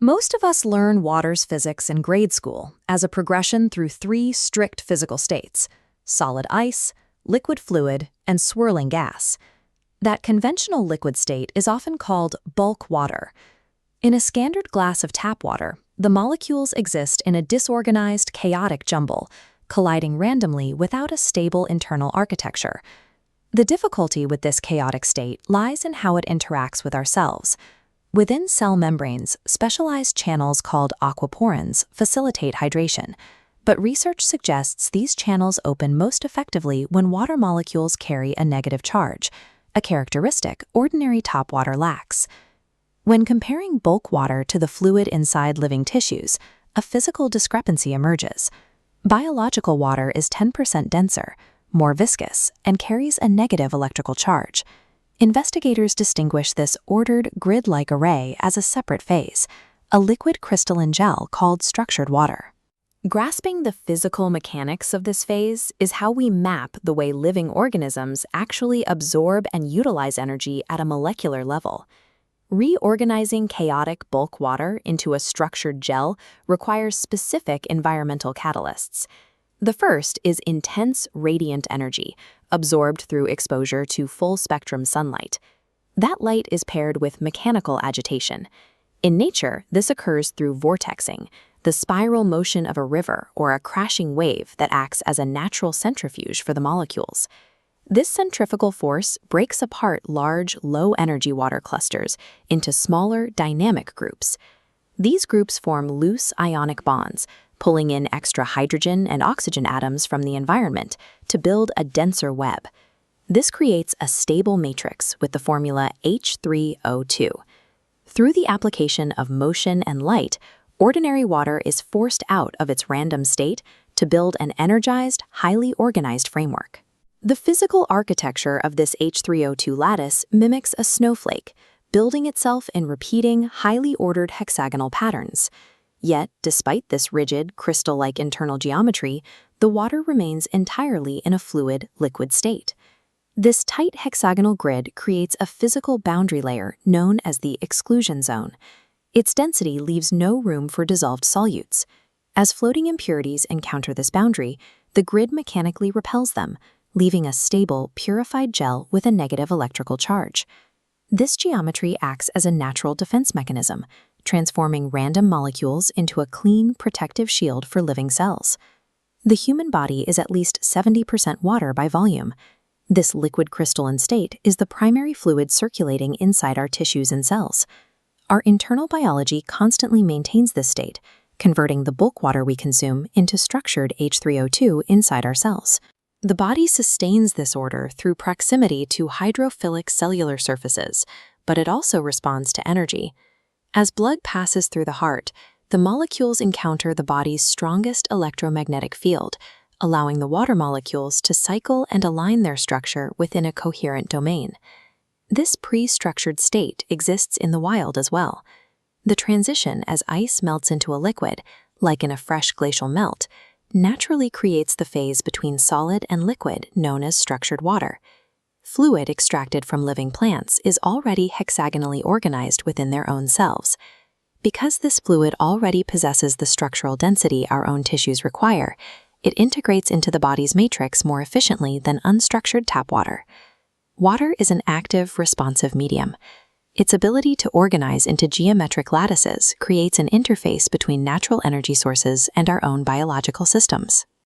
Most of us learn water's physics in grade school as a progression through three strict physical states: solid ice, liquid fluid, and swirling gas. That conventional liquid state is often called bulk water. In a standard glass of tap water, the molecules exist in a disorganized, chaotic jumble, colliding randomly without a stable internal architecture. The difficulty with this chaotic state lies in how it interacts with our cells. Within cell membranes, specialized channels called aquaporins facilitate hydration, but research suggests these channels open most effectively when water molecules carry a negative charge, a characteristic ordinary tap water lacks. When comparing bulk water to the fluid inside living tissues, a physical discrepancy emerges. Biological water is 10% denser, more viscous, and carries a negative electrical charge. Investigators distinguish this ordered, grid-like array as a separate phase, a liquid crystalline gel called structured water. Grasping the physical mechanics of this phase is how we map the way living organisms actually absorb and utilize energy at a molecular level. Reorganizing chaotic bulk water into a structured gel requires specific environmental catalysts. The first is intense radiant energy, absorbed through exposure to full-spectrum sunlight. That light is paired with mechanical agitation. In nature, this occurs through vortexing, the spiral motion of a river or a crashing wave that acts as a natural centrifuge for the molecules. This centrifugal force breaks apart large, low-energy water clusters into smaller, dynamic groups. These groups form loose ionic bonds, pulling in extra hydrogen and oxygen atoms from the environment to build a denser web. This creates a stable matrix with the formula H3O2. Through the application of motion and light, ordinary water is forced out of its random state to build an energized, highly organized framework. The physical architecture of this H3O2 lattice mimics a snowflake, building itself in repeating, highly ordered hexagonal patterns. Yet, despite this rigid, crystal-like internal geometry, the water remains entirely in a fluid, liquid state. This tight hexagonal grid creates a physical boundary layer known as the exclusion zone. Its density leaves no room for dissolved solutes. As floating impurities encounter this boundary, the grid mechanically repels them, leaving a stable, purified gel with a negative electrical charge. This geometry acts as a natural defense mechanism, transforming random molecules into a clean, protective shield for living cells. The human body is at least 70% water by volume. This liquid crystalline state is the primary fluid circulating inside our tissues and cells. Our internal biology constantly maintains this state, converting the bulk water we consume into structured H3O2 inside our cells. The body sustains this order through proximity to hydrophilic cellular surfaces, but it also responds to energy. As blood passes through the heart, the molecules encounter the body's strongest electromagnetic field, allowing the water molecules to cycle and align their structure within a coherent domain. This pre-structured state exists in the wild as well. The transition as ice melts into a liquid, like in a fresh glacial melt, naturally creates the phase between solid and liquid known as structured water. Fluid extracted from living plants is already hexagonally organized within their own cells. Because this fluid already possesses the structural density our own tissues require, it integrates into the body's matrix more efficiently than unstructured tap water. Water is an active, responsive medium. Its ability to organize into geometric lattices creates an interface between natural energy sources and our own biological systems.